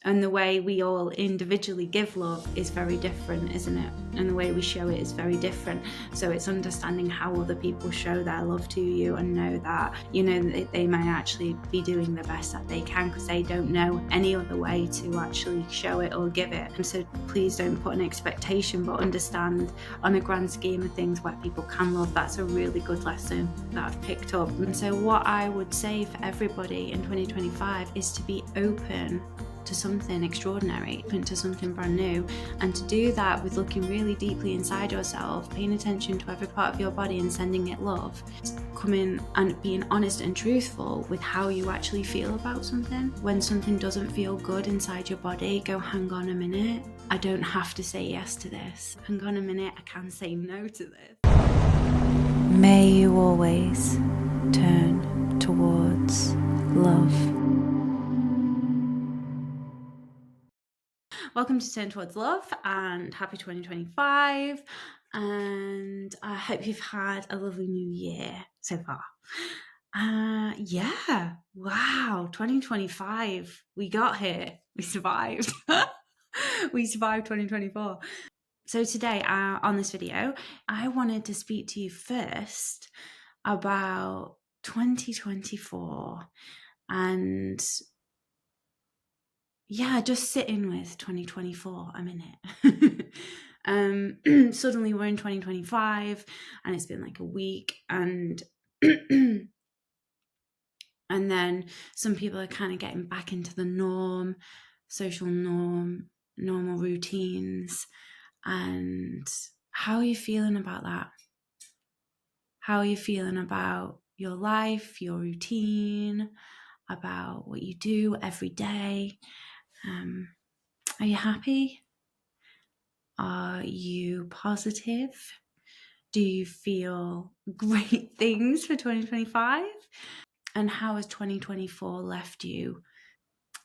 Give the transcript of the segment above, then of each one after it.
And the way we all individually give love is very different, isn't it? And the way we show it is very different. So it's understanding how other people show their love to you and know that, they may actually be doing the best that they can because they don't know any other way to actually show it or give it. And so please don't put an expectation, but understand on a grand scheme of things where people can love. That's a really good lesson that I've picked up. And so what I would say for everybody in 2025 is to be open to something extraordinary, to something brand new, and to do that with looking really deeply inside yourself, paying attention to every part of your body and sending it love, coming and being honest and truthful with how you actually feel about something. When something doesn't feel good inside your body, go, hang on a minute, I don't have to say yes to this. Hang on a minute, I can say no to this. May you always turn towards love. Welcome to Turn Towards Love and happy 2025, and I hope you've had a lovely new year so far. Yeah, wow, 2025, we got here, we survived. We survived 2024. So today on this video, I wanted to speak to you first about 2024 and just sitting with 2024 a minute. Suddenly we're in 2025 and it's been like a week, and and then some people are kind of getting back into the norm, social norm, normal routines. And how are you feeling about that? How are you feeling about your life, your routine, about what you do every day? Are you happy? Are you positive? Do you feel great things for 2025? And how has 2024 left you?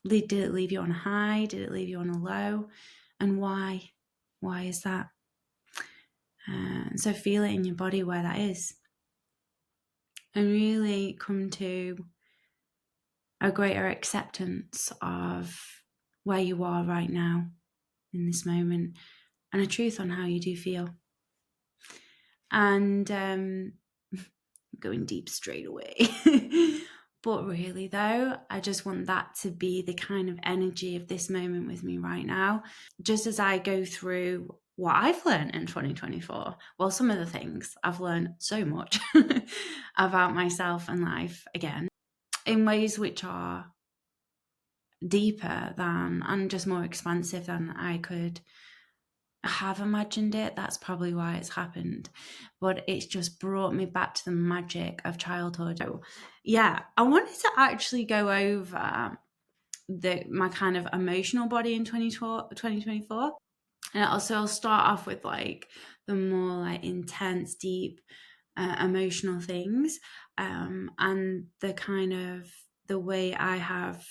Did it leave you on a high? Did it leave you on a low? And why? Why is that? So feel it in your body where that is. And really come to a greater acceptance of where you are right now in this moment, and a truth on how you do feel. And going deep straight away. But really though, I just want that to be the kind of energy of this moment with me right now. Just as I go through what I've learned in 2024. Well, some of the things I've learned so much about myself and life again, in ways which are deeper than and just more expansive than I could have imagined it. That's probably why it's happened, but it's just brought me back to the magic of childhood. So yeah, I wanted to actually go over my kind of emotional body in 2024, and also I'll start off with like the more like intense, deep emotional things, and the kind of the way I have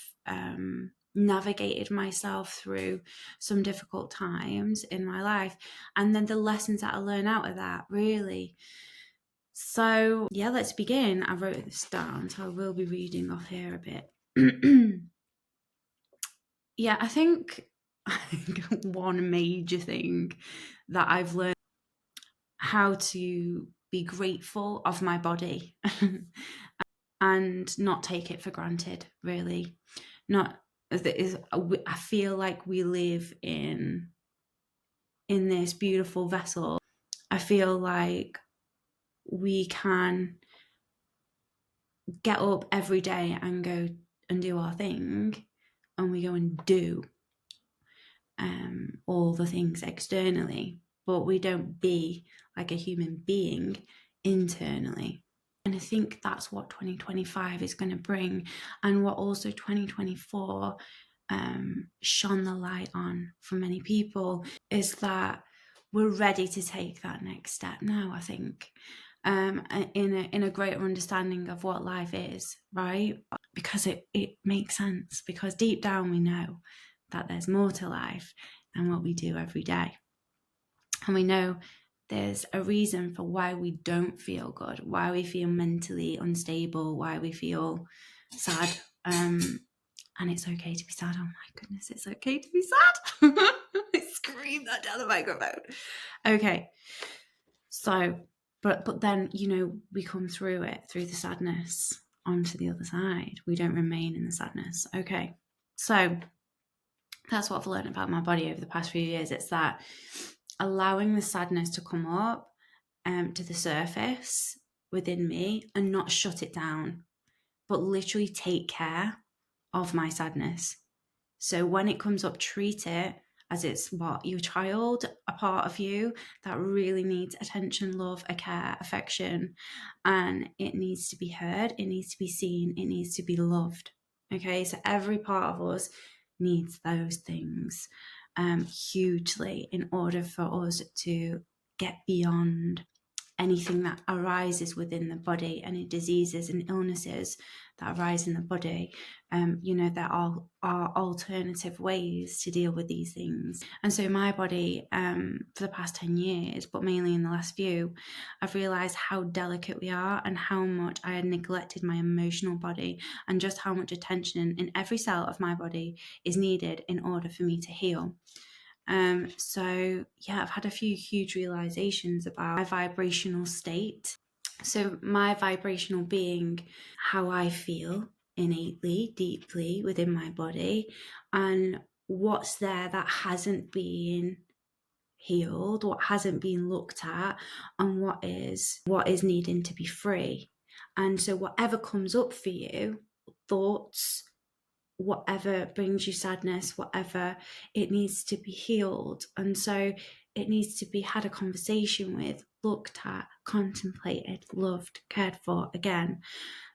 navigated myself through some difficult times in my life, and then the lessons that I learn out of that, really. So yeah, let's begin. I wrote this down, so I will be reading off here a bit. Yeah, I think one major thing that I've learned, how to be grateful of my body and not take it for granted, really. I feel like we live in this beautiful vessel. I feel like we can get up every day and go and do our thing, and we go and do all the things externally, but we don't be like a human being internally. And I think that's what 2025 is going to bring, and what also 2024 shone the light on for many people, is that we're ready to take that next step now, I think, in a greater understanding of what life is, right? Because it makes sense, because deep down we know that there's more to life than what we do every day. And we know there's a reason for why we don't feel good, why we feel mentally unstable, why we feel sad, And it's okay to be sad. Oh my goodness, it's okay to be sad. I screamed that down the microphone. Okay. So, but then, we come through it, through the sadness, onto the other side. We don't remain in the sadness. Okay. So that's what I've learned about my body over the past few years. It's that allowing the sadness to come up to the surface within me and not shut it down, but literally take care of my sadness. So when it comes up, treat it as it's your child, a part of you that really needs attention, love, a care, affection, and it needs to be heard, it needs to be seen, it needs to be loved. Okay, so every part of us needs those things hugely in order for us to get beyond anything that arises within the body, any diseases and illnesses that arise in the body. There are alternative ways to deal with these things. And so my body, for the past 10 years, but mainly in the last few, I've realised how delicate we are and how much I had neglected my emotional body, and just how much attention in every cell of my body is needed in order for me to heal. I've had a few huge realizations about my vibrational state. So my vibrational being, how I feel innately, deeply within my body, and what's there that hasn't been healed, what hasn't been looked at, and what is needing to be free. And so whatever comes up for you, thoughts, whatever brings you sadness, whatever, it needs to be healed. And so it needs to be had a conversation with, looked at, contemplated, loved, cared for again.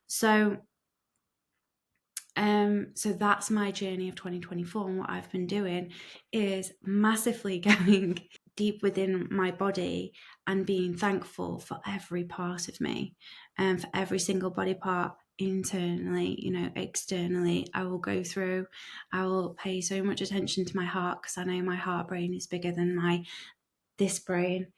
So that's my journey of 2024, and what I've been doing is massively going deep within my body and being thankful for every part of me, and for every single body part, internally, externally. I will pay so much attention to my heart, because I know my heart brain is bigger than this brain,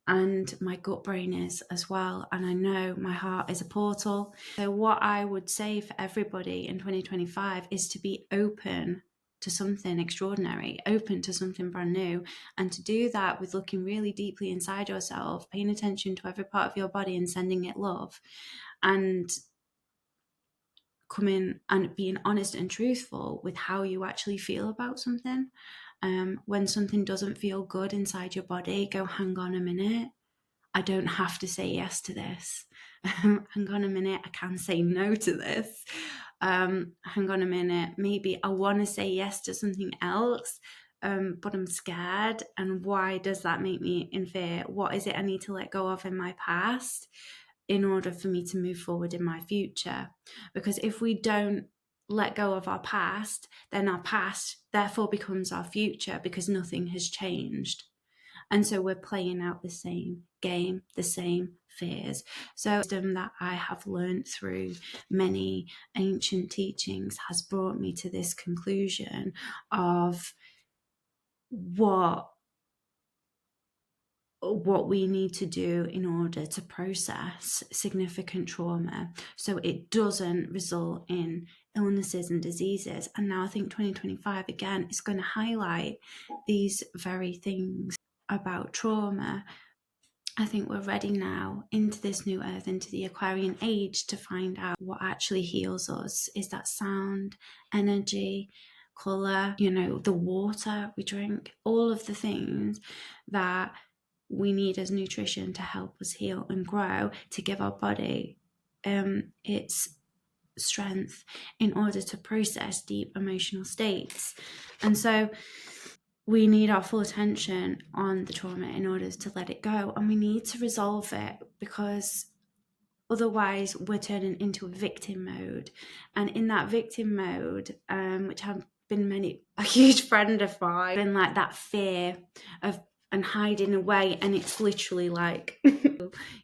and my gut brain is as well. And I know my heart is a portal. So what I would say for everybody in 2025 is to be open to something extraordinary, open to something brand new. And to do that with looking really deeply inside yourself, paying attention to every part of your body and sending it love, and coming and being honest and truthful with how you actually feel about something. When something doesn't feel good inside your body, go, hang on a minute. I don't have to say yes to this. Hang on a minute, I can say no to this. Hang on a minute, maybe I want to say yes to something else, but I'm scared. And why does that make me in fear? What is it I need to let go of in my past in order for me to move forward in my future? Because if we don't let go of our past, then our past therefore becomes our future, because nothing has changed. And so we're playing out the same game, the same fears. So the wisdom that I have learned through many ancient teachings has brought me to this conclusion of what we need to do in order to process significant trauma so it doesn't result in illnesses and diseases. And now I think 2025 again is going to highlight these very things about trauma. I think we're ready now into this new earth, into the Aquarian age, to find out what actually heals us. Is that sound, energy, colour, the water we drink, all of the things that we need as nutrition to help us heal and grow, to give our body its strength in order to process deep emotional states. And so we need our full attention on the trauma in order to let it go, and we need to resolve it, because otherwise we're turning into a victim mode. And in that victim mode, which have been a huge friend of mine, been like that fear of and hiding away, and it's literally like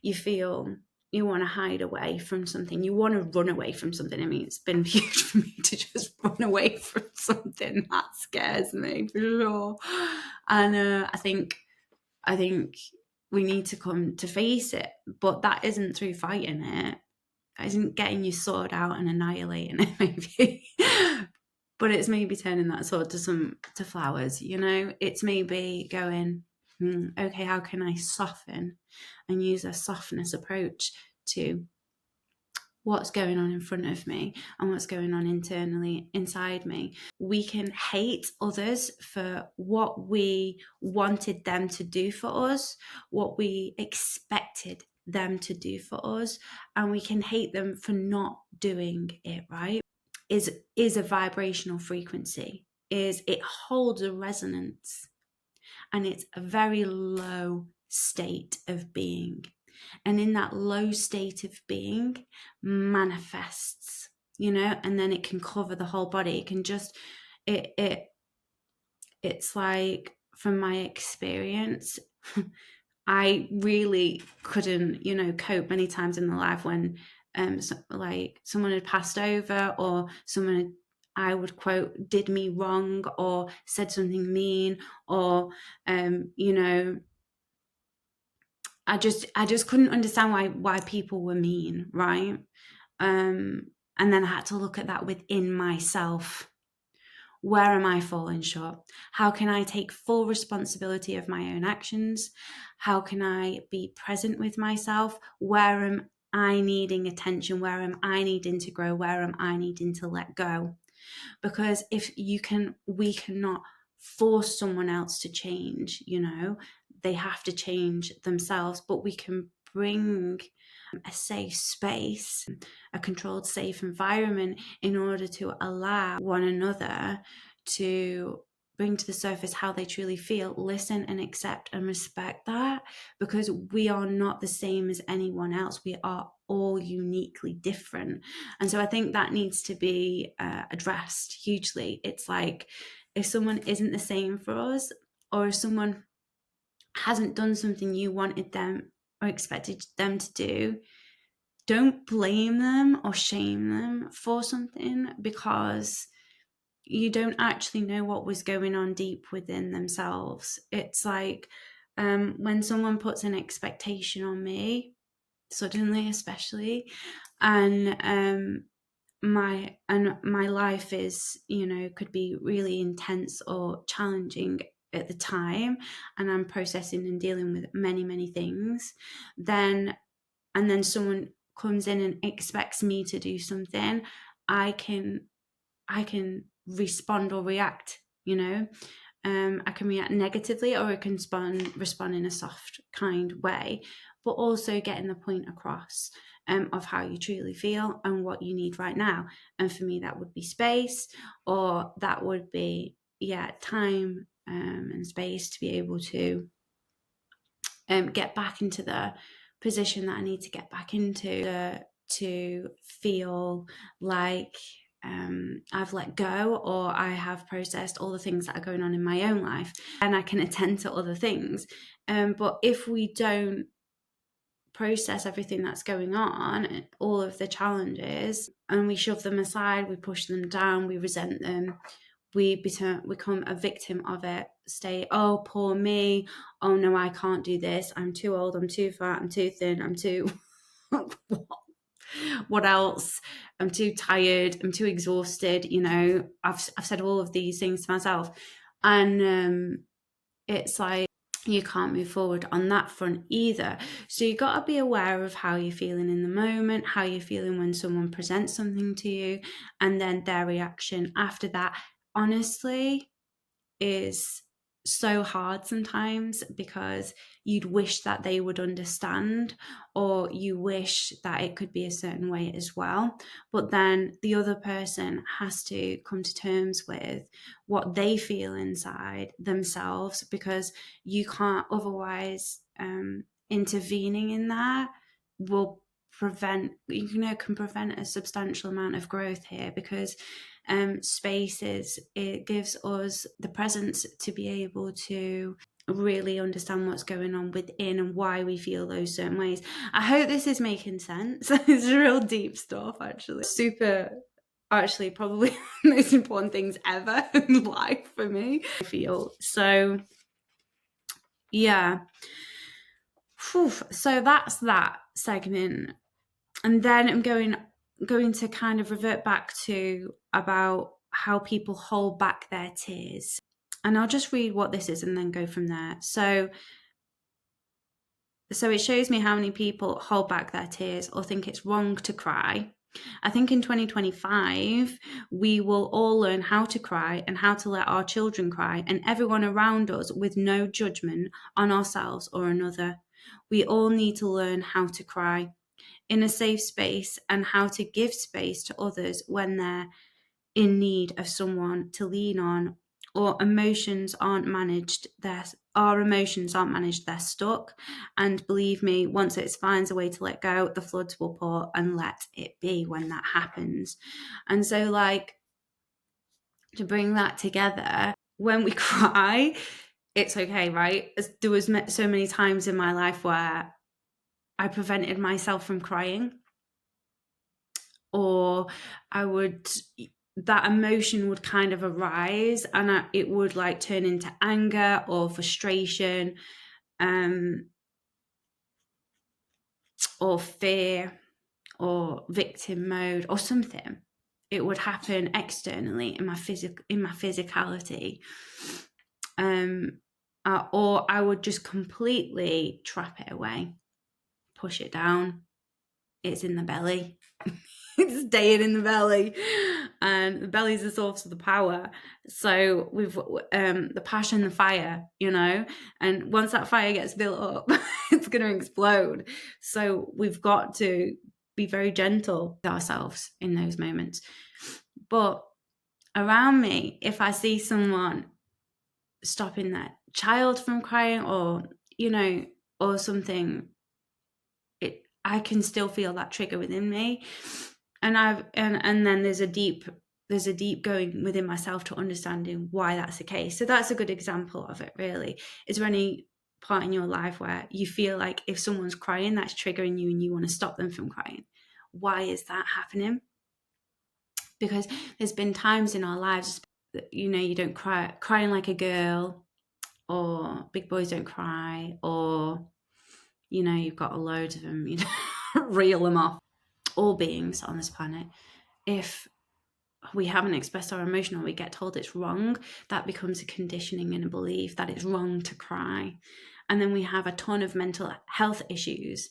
you feel you want to hide away from something, you want to run away from something. I mean, it's been huge for me to just run away from something. That scares me for sure. And I think we need to come to face it, but that isn't through fighting it. That isn't getting your sword out and annihilating it, maybe. But it's maybe turning that sword to flowers, you know? It's maybe going, okay, how can I soften and use a softness approach to what's going on in front of me and what's going on internally inside me. We can hate others for what we wanted them to do for us, what we expected them to do for us, and we can hate them for not doing it right. Is a vibrational frequency, is it holds a resonance, and it's a very low state of being. And in that low state of being manifests, you know, and then it can cover the whole body. It can just it's like, from my experience, I really couldn't, you know, cope many times in my life when like someone had passed over, or someone had, I would quote, did me wrong or said something mean, or you know, I just couldn't understand why people were mean, right? And then I had to look at that within myself. Where am I falling short? How can I take full responsibility of my own actions? How can I be present with myself? Where am I needing attention? Where am I needing to grow? Where am I needing to let go? Because we cannot force someone else to change, you know, they have to change themselves, but we can bring a safe space, a controlled, safe environment in order to allow one another to bring to the surface how they truly feel, listen and accept and respect that, because we are not the same as anyone else. We are all uniquely different. And so I think that needs to be addressed hugely. It's like, if someone isn't the same for us, or if someone hasn't done something you wanted them or expected them to do, don't blame them or shame them for something, because you don't actually know what was going on deep within themselves. It's like, when someone puts an expectation on me, suddenly especially, and my life is, you know, could be really intense or challenging at the time, and I'm processing and dealing with many things, then and then someone comes in and expects me to do something, I can respond or react, you know. I can react negatively, or I can respond in a soft, kind way, but also getting the point across of how you truly feel and what you need right now. And for me, that would be space, or that would be, time and space to be able to get back into the position that I need to get back into, to feel like I've let go, or I have processed all the things that are going on in my own life, and I can attend to other things. But if we don't process everything that's going on, all of the challenges, and we shove them aside, we push them down, we resent them, we become a victim of it. Stay, oh, poor me. Oh no, I can't do this. I'm too old. I'm too fat. I'm too thin. I'm too. What else? I'm too tired. I'm too exhausted. You know, I've said all of these things to myself, and it's like, you can't move forward on that front either. So you got to be aware of how you're feeling in the moment, how you're feeling when someone presents something to you, and then their reaction after that, honestly, is so hard sometimes, because you'd wish that they would understand, or you wish that it could be a certain way as well. But then the other person has to come to terms with what they feel inside themselves, because you can't otherwise. Intervening in that will prevent, can prevent a substantial amount of growth here, because spaces, it gives us the presence to be able to really understand what's going on within and why we feel those certain ways. I hope this is making sense. It's real deep stuff, actually. Super, actually, probably the most important things ever in life for me, I feel. So, yeah. Whew. So that's that segment. And then I'm going to kind of revert back to about how people hold back their tears. And I'll just read what this is and then go from there. So it shows me how many people hold back their tears or think it's wrong to cry. I think in 2025, we will all learn how to cry and how to let our children cry and everyone around us with no judgment on ourselves or another. We all need to learn how to cry in a safe space and how to give space to others when they're in need of someone to lean on, or emotions aren't managed, our emotions aren't managed, they're stuck. And believe me, once it finds a way to let go, the floods will pour, and let it be when that happens. And so, like, to bring that together, when we cry, it's okay, right? There was so many times in my life where I prevented myself from crying, or that emotion would kind of arise, and it would like turn into anger or frustration, or fear or victim mode or something. It would happen externally in my physicality, or I would just completely trap it away, push it down. It's in the belly. It's staying in the belly, and the belly is the source of the power. So we've the passion, the fire, and once that fire gets built up, it's going to explode. So we've got to be very gentle with ourselves in those moments. But around me, if I see someone stopping their child from crying, or or something, I can still feel that trigger within me, and then there's a deep going within myself to understanding why that's the case. So that's a good example of it, really. Is there any part in your life where you feel like if someone's crying, that's triggering you and you want to stop them from crying? Why is that happening? Because there's been times in our lives that, you don't crying like a girl, or big boys don't cry, or you've got a load of them, reel them off. All beings on this planet, if we haven't expressed our emotion or we get told it's wrong, that becomes a conditioning and a belief that it's wrong to cry. And then we have a ton of mental health issues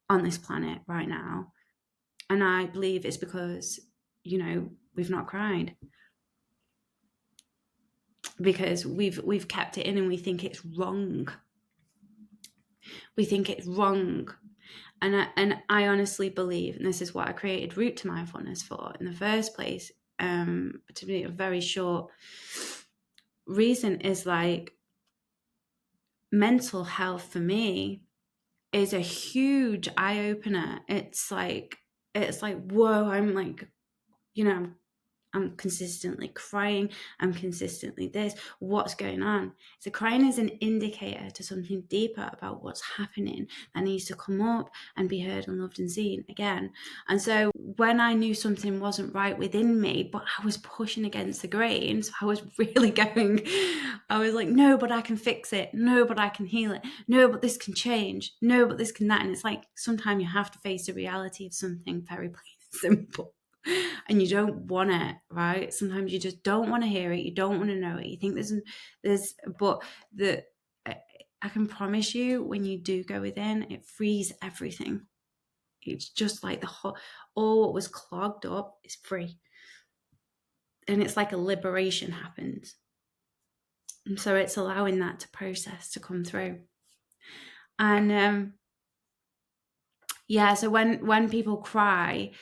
on this planet right now. And I believe it's because, we've not cried. Because we've kept it in and we think it's wrong. We think it's wrong. And I honestly believe, and this is what I created Route to Mindfulness for in the first place, to be a very short reason, is like mental health for me is a huge eye-opener. It's like, whoa, I'm like, I'm consistently crying. I'm consistently this. What's going on? So crying is an indicator to something deeper about what's happening that needs to come up and be heard and loved and seen again. And so when I knew something wasn't right within me, but I was pushing against the grain, so I was really I was like, no, but I can fix it. No, but I can heal it. No, but this can change. No, but this can that. And it's like, sometimes you have to face the reality of something very plain and simple. And you don't want it, right? Sometimes you just don't want to hear it. You don't want to know it. You think but I can promise you, when you do go within, it frees everything. It's just like all what was clogged up is free. And it's like a liberation happens. And so it's allowing that to process, to come through. And so when people cry,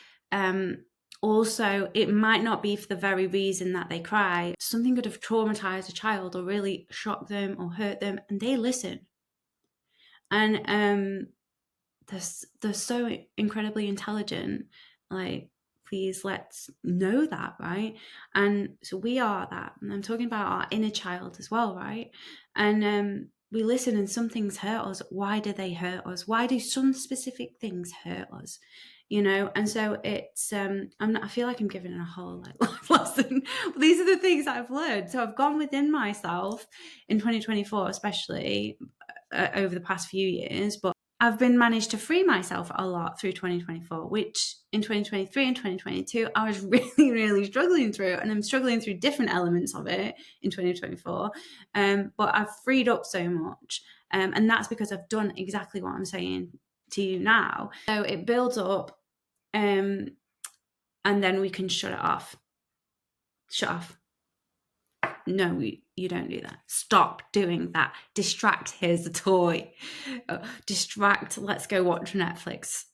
also, it might not be for the very reason that they cry. Something could have traumatized a child or really shocked them or hurt them, and they listen. And they're so incredibly intelligent. Like, please let's know that, right? And so we are that. And I'm talking about our inner child as well, right? And we listen, and some things hurt us. Why do they hurt us? Why do some specific things hurt us? And so it's I feel like I'm giving a whole life lesson, but these are the things I've learned. So I've gone within myself in 2024, especially over the past few years, but I've been managed to free myself a lot through 2024, which in 2023 and 2022, I was really, really struggling through, and I'm struggling through different elements of it in 2024. But I've freed up so much. And that's because I've done exactly what I'm saying to you now. So it builds up, and then we can shut it off. Shut off. No, you don't do that. Stop doing that. Distract, here's a toy. Distract, let's go watch Netflix,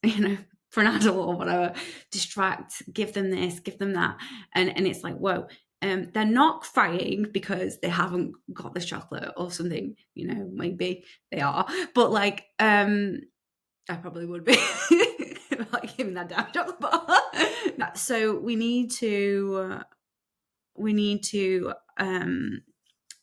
for an adult or whatever. Distract, give them this, give them that. And it's like, whoa. They're not crying because they haven't got this chocolate or something, maybe they are. But I probably would be like giving that damn chocolate bar. So we need to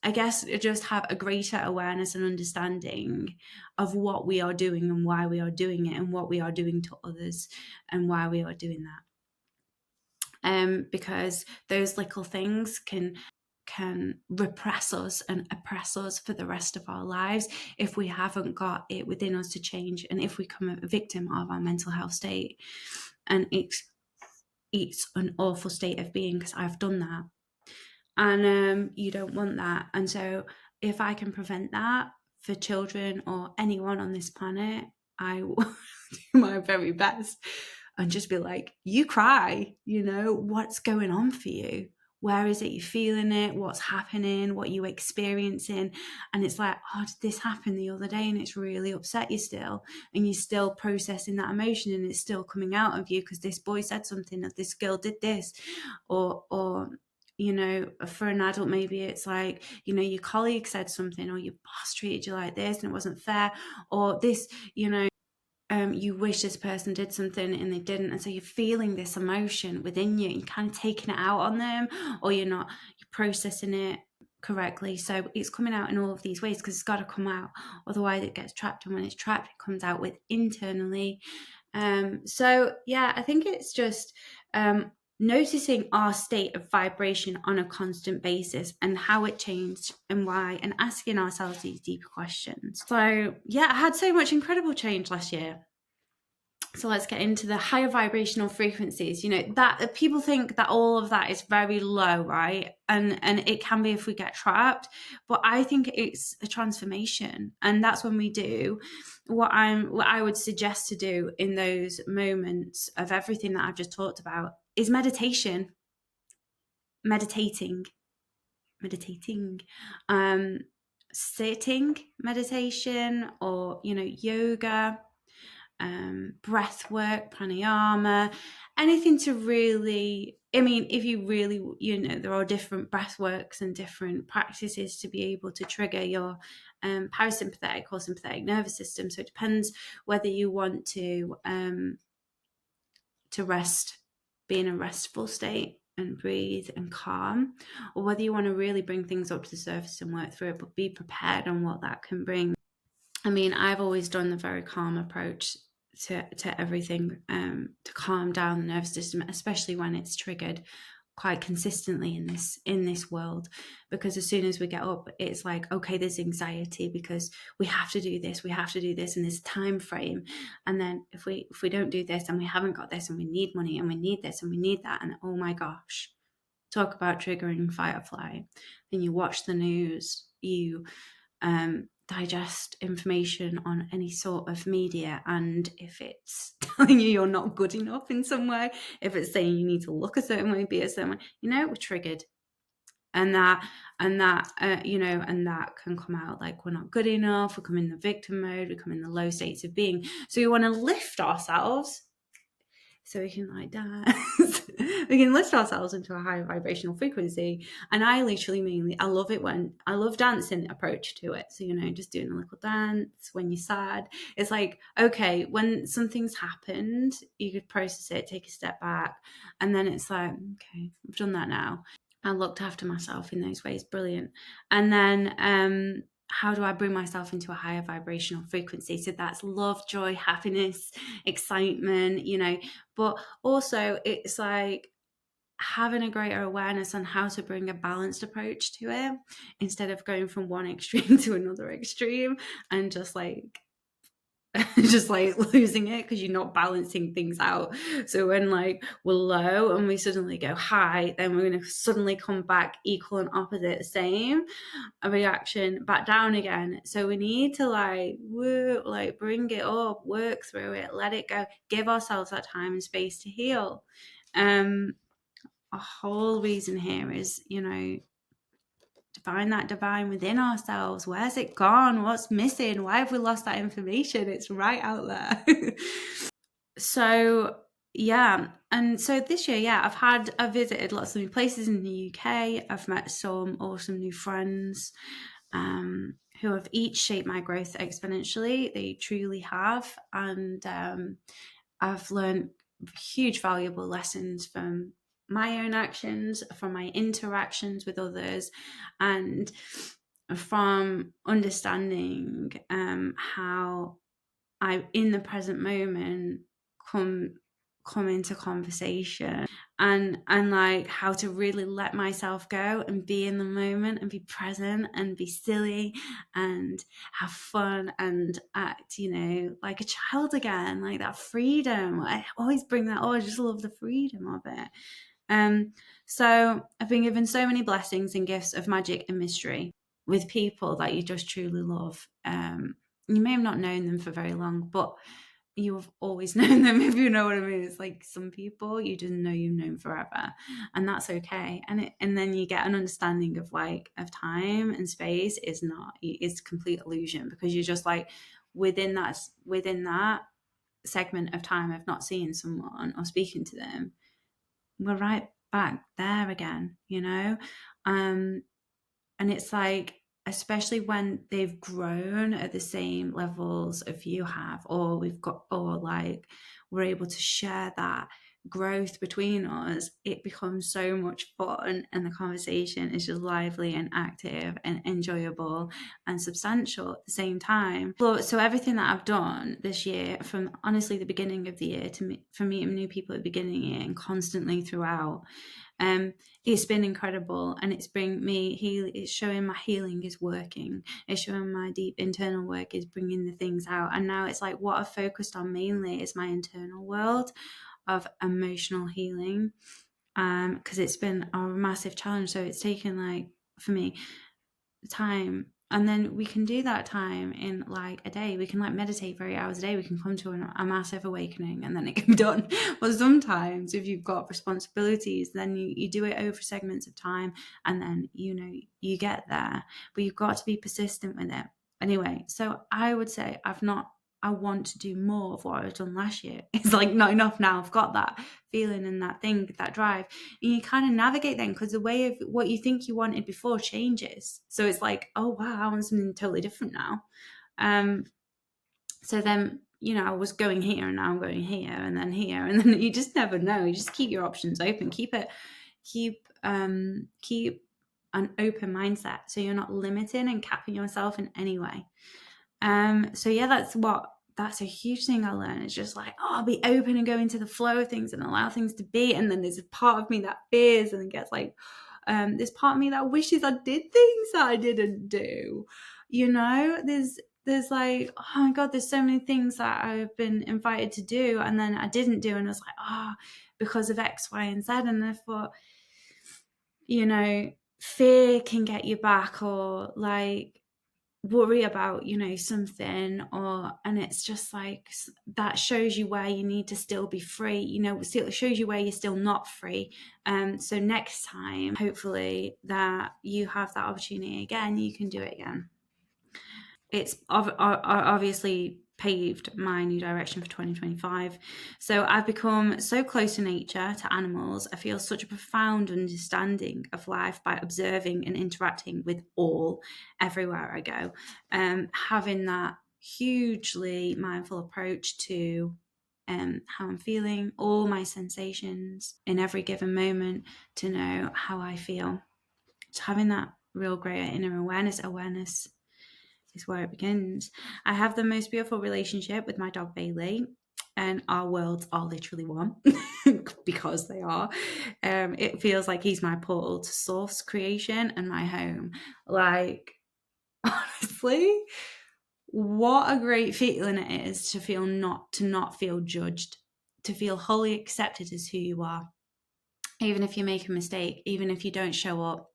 I guess just have a greater awareness and understanding of what we are doing and why we are doing it and what we are doing to others and why we are doing that. Because those little things can repress us and oppress us for the rest of our lives if we haven't got it within us to change, and if we become a victim of our mental health state. And it's an awful state of being, because I've done that. And you don't want that. And so if I can prevent that for children or anyone on this planet, I will do my very best and just be like, you cry, what's going on for you? Where is it you're feeling it? What's happening? What are you experiencing? And it's like, oh, did this happen the other day? And it's really upset you still. And you're still processing that emotion, and it's still coming out of you because this boy said something, or this girl did this, or for an adult, maybe it's like, your colleague said something, or your boss treated you like this and it wasn't fair, or this, you wish this person did something and they didn't. And so you're feeling this emotion within you, and you're kind of taking it out on them, or you're processing it correctly. So it's coming out in all of these ways because it's got to come out. Otherwise it gets trapped. And when it's trapped, it comes out internally. So yeah, I think it's just noticing our state of vibration on a constant basis and how it changed and why, and asking ourselves these deeper questions. So yeah, I had so much incredible change last year. So let's get into the higher vibrational frequencies. That people think that all of that is very low, right? And it can be if we get trapped, but I think it's a transformation. And that's when we do what I would suggest to do in those moments of everything that I've just talked about is meditation. Meditating, sitting meditation, or yoga, breath work, pranayama, anything to really, if you really, there are different breath works and different practices to be able to trigger your parasympathetic or sympathetic nervous system. So it depends whether you want to rest, be in a restful state and breathe and calm, or whether you want to really bring things up to the surface and work through it, but be prepared on what that can bring. I've always done the very calm approach to everything, to calm down the nervous system, especially when it's triggered quite consistently in this world, because as soon as we get up, it's like, okay, there's anxiety because we have to do this, and there's a time frame, and then if we don't do this, and we haven't got this, and we need money, and we need this, and we need that, and oh my gosh, talk about triggering fight or flight. Then you watch the news, you digest information on any sort of media, and if it's telling you you're not good enough in some way, if it's saying you need to look a certain way, be a certain way, we're triggered, and that and that can come out like we're not good enough, we come in the victim mode, we come in the low states of being. So we want to lift ourselves so we can dance. We can lift ourselves into a higher vibrational frequency. And I love dancing approach to it. So, just doing a little dance when you're sad. It's like, okay, when something's happened, you could process it, take a step back. And then it's like, okay, I've done that now. I looked after myself in those ways. Brilliant. And then, how do I bring myself into a higher vibrational frequency? So that's love, joy, happiness, excitement, but also it's like having a greater awareness on how to bring a balanced approach to it, instead of going from one extreme to another extreme and just just like losing it because you're not balancing things out. So when like we're low and we suddenly go high, then we're going to suddenly come back equal and opposite, same a reaction back down again. So we need to like work, like bring it up, work through it, let it go, give ourselves that time and space to heal. A whole reason here is, to find that divine within ourselves. Where's it gone? What's missing? Why have we lost that information? It's right out there. So yeah, and so this year, I've visited lots of new places in the UK. I've met some awesome new friends, who have each shaped my growth exponentially. They truly have, and I've learned huge valuable lessons from my own actions, from my interactions with others, and from understanding how I, in the present moment, come into conversation, and like how to really let myself go and be in the moment and be present and be silly and have fun and act, like a child again, like that freedom. I always bring that. I just love the freedom of it. So I've been given so many blessings and gifts of magic and mystery with people that you just truly love. You may have not known them for very long, but you have always known them, if you know what I mean. It's like some people you didn't know you've known forever, and that's okay. And then you get an understanding of time and space is not, it's complete illusion, because you're just like within that segment of time of not seeing someone or speaking to them, we're right back there again, and it's like, especially when they've grown at the same levels of you have, or like we're able to share that growth between us, it becomes so much fun, and the conversation is just lively and active and enjoyable and substantial at the same time. So everything that I've done this year, from honestly the beginning of the year for meeting new people at the beginning of the year and constantly throughout, it's been incredible, and it's showing my healing is working. It's showing my deep internal work is bringing the things out. And now it's like what I've focused on mainly is my internal world of emotional healing, because it's been a massive challenge. So it's taken, like, for me, time, and then we can do that time in like a day. We can like meditate for 8 hours a day. We can come to a massive awakening, and then it can be done. But sometimes if you've got responsibilities, then you do it over segments of time, and then you get there, but you've got to be persistent with it. Anyway, so I would say I want to do more of what I've done last year. It's like not enough now. I've got that feeling and that thing, that drive. And you kind of navigate then, because the way of what you think you wanted before changes. So it's like, oh wow, I want something totally different now. So then, I was going here and now I'm going here and then here, and then you just never know. You just keep your options open. Keep an open mindset, so you're not limiting and capping yourself in any way. So yeah, that's a huge thing I learned. It's just like, I'll be open and go into the flow of things and allow things to be. And then there's a part of me that fears and gets like, there's part of me that wishes I did things that I didn't do. There's like, oh my God, there's so many things that I've been invited to do and then I didn't do. And I was like, because of X, Y, and Z. And I thought, fear can get you back, or like worry about something, and it's just like that shows you where you need to still be free, still shows you where you're still not free. So next time, hopefully, that you have that opportunity again, you can do it again. It's obviously paved my new direction for 2025. So I've become so close to nature, to animals. I feel such a profound understanding of life by observing and interacting with all, everywhere I go. Having that hugely mindful approach to how I'm feeling, all my sensations in every given moment, to know how I feel. So having that real greater inner awareness is where it begins. I have the most beautiful relationship with my dog Bailey, and our worlds are literally one because they are. It feels like he's my portal to source creation and my home. Like, honestly, what a great feeling it is to not feel judged, to feel wholly accepted as who you are, even if you make a mistake, even if you don't show up,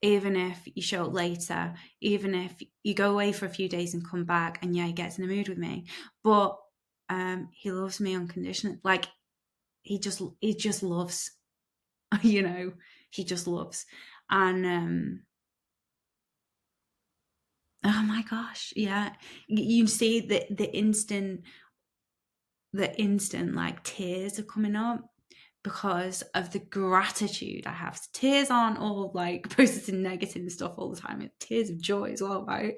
even if you show up later, even if you go away for a few days and come back and he gets in a mood with me, but he loves me unconditionally. Like he just loves, he just loves. And oh my gosh, yeah, you see the instant like tears are coming up because of the gratitude I have. Tears aren't all like processing negative stuff all the time. It's tears of joy as well, right?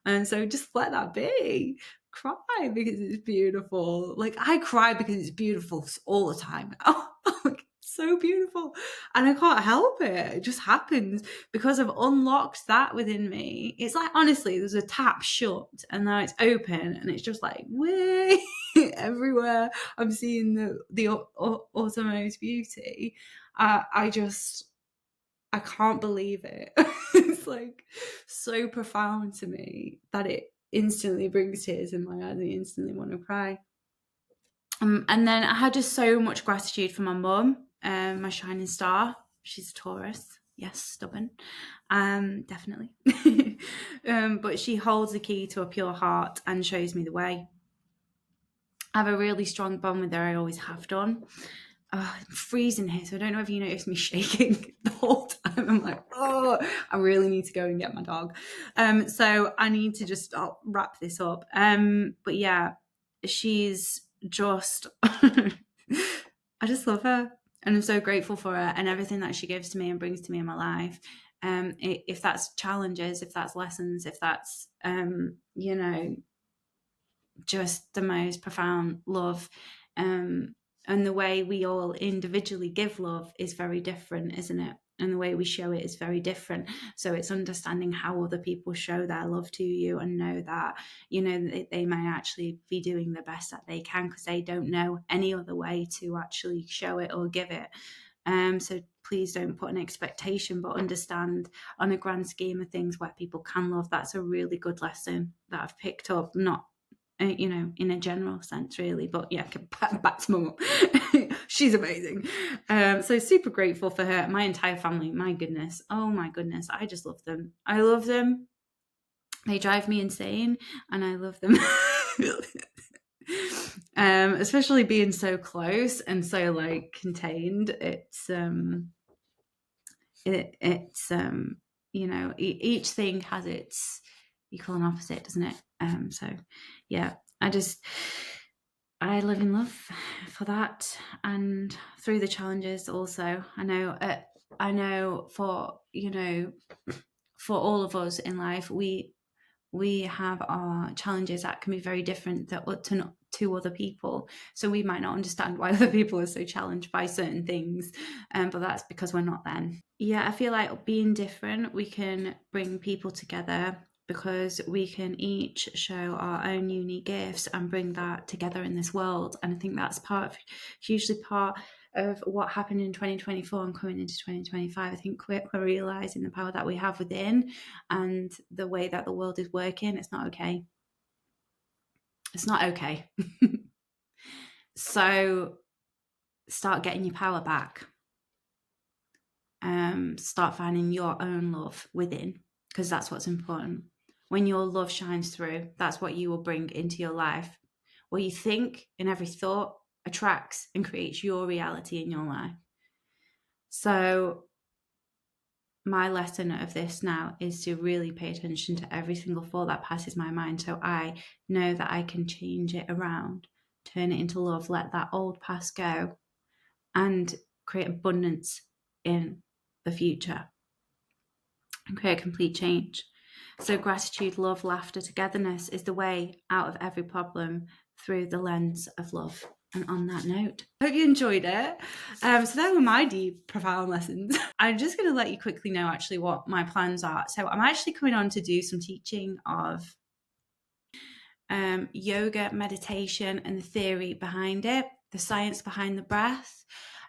And so just let that be. Cry because it's beautiful. Like I cry because it's beautiful all the time. Oh, like, so beautiful. And I can't help it. It just happens because I've unlocked that within me. It's like, honestly, there's a tap shut and now it's open and it's just like, way everywhere. I'm seeing the uttermost beauty. I can't believe it. It's like so profound to me that it instantly brings tears in my eyes and I instantly want to cry. And then I had just so much gratitude for my mum, my shining star. She's a Taurus. Yes, stubborn. Definitely. But she holds the key to a pure heart and shows me the way. I have a really strong bond with her. I always have done. I'm freezing here, so I don't know if you noticed me shaking the whole time. I'm like, oh, I really need to go and get my dog. So I need to just wrap this up. But yeah, she's just, I just love her. And I'm so grateful for her and everything that she gives to me and brings to me in my life. If that's challenges, if that's lessons, if that's, just the most profound love. And the way we all individually give love is very different, isn't it? And the way we show it is very different. So it's understanding how other people show their love to you and know that, they may actually be doing the best that they can because they don't know any other way to actually show it or give it. So please don't put an expectation, but understand on a grand scheme of things where people can love. That's a really good lesson that I've picked up, not in a general sense, really. But yeah, back to my mum. She's amazing. So super grateful for her. My entire family, my goodness. Oh my goodness. I just love them. I love them. They drive me insane and I love them. Especially being so close and so like contained. Each thing has its equal and opposite, doesn't it? So yeah, I live in love for that and through the challenges also. I know for all of us in life, we have our challenges that can be very different to other people. So we might not understand why other people are so challenged by certain things, but that's because we're not them. Yeah, I feel like being different, we can bring people together because we can each show our own unique gifts and bring that together in this world. And I think that's hugely part of what happened in 2024 and coming into 2025. I think we're realizing the power that we have within and the way that the world is working. It's not okay. It's not okay. So start getting your power back. Start finding your own love within, because that's what's important. When your love shines through, that's what you will bring into your life. What you think in every thought attracts and creates your reality in your life. So my lesson of this now is to really pay attention to every single thought that passes my mind, so I know that I can change it around, turn it into love, let that old past go, and create abundance in the future and create a complete change. So gratitude, love, laughter, togetherness is the way out of every problem through the lens of love. And on that note, I hope you enjoyed it. So that were my deep, profound lessons. I'm just going to let you quickly know actually what my plans are. So I'm actually coming on to do some teaching of yoga, meditation, and the theory behind it, the science behind the breath.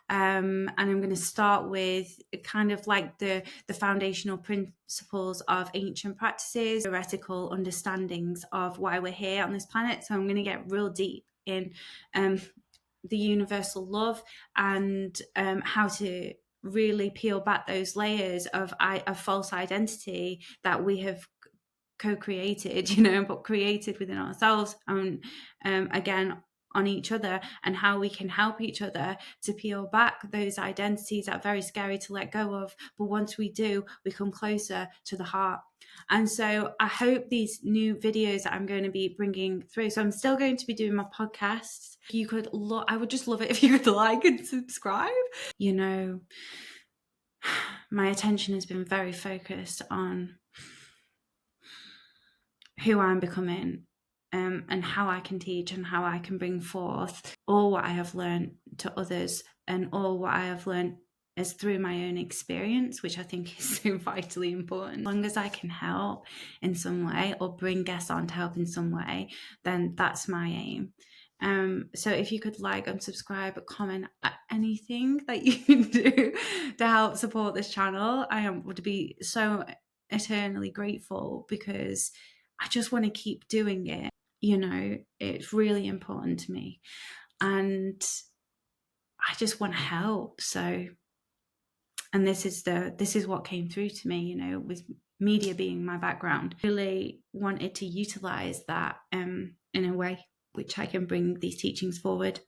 and I'm going to start with kind of like the foundational principles of ancient practices, theoretical understandings of why we're here on this planet. So I'm going to get real deep in the universal love and how to really peel back those layers of false identity that we have co-created, but created within ourselves, and again on each other, and how we can help each other to peel back those identities that are very scary to let go of. But once we do, we come closer to the heart. And so I hope these new videos that I'm going to be bringing through, so I'm still going to be doing my podcasts. You could I would just love it if you could like and subscribe. My attention has been very focused on who I'm becoming, and how I can teach and how I can bring forth all what I have learned to others, and all what I have learned is through my own experience, which I think is so vitally important. As long as I can help in some way or bring guests on to help in some way, then that's my aim. So if you could like and subscribe, comment, anything that you can do to help support this channel, I would be so eternally grateful, because I just want to keep doing it. It's really important to me, and I just want to help. So, and this is what came through to me, with media being my background. Really wanted to utilize that in a way which I can bring these teachings forward.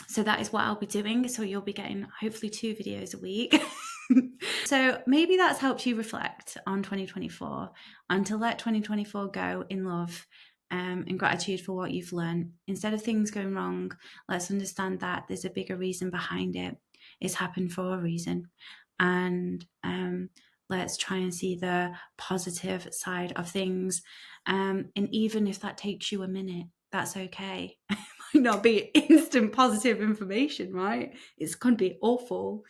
So that is what I'll be doing. So you'll be getting hopefully 2 videos a week. So maybe that's helped you reflect on 2024, and to let 2024 go in love, in gratitude for what you've learned. Instead of things going wrong, let's understand that there's a bigger reason behind it. It's happened for a reason. And let's try and see the positive side of things. And even if that takes you a minute, that's okay. It might not be instant positive information, right? It's going to be awful,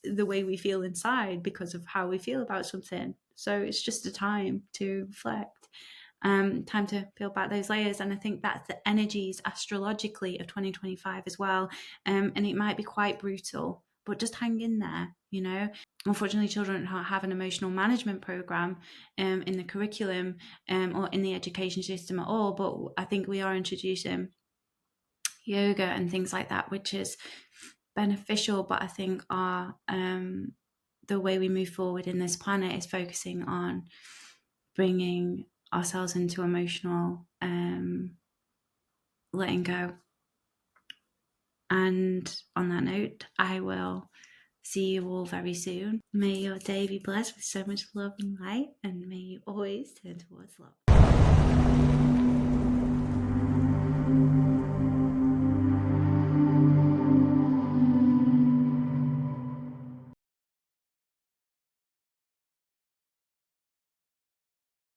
the way we feel inside because of how we feel about something. So it's just a time to reflect, time to peel back those layers. And I think that's the energies astrologically of 2025 as well. And it might be quite brutal, but just hang in there. Unfortunately, children don't have an emotional management program in the curriculum, or in the education system at all. But I think we are introducing yoga and things like that, which is beneficial. But I think the way we move forward in this planet is focusing on bringing ourselves into emotional letting go. And on that note, I will see you all very soon. May your day be blessed with so much love and light, and may you always turn towards love.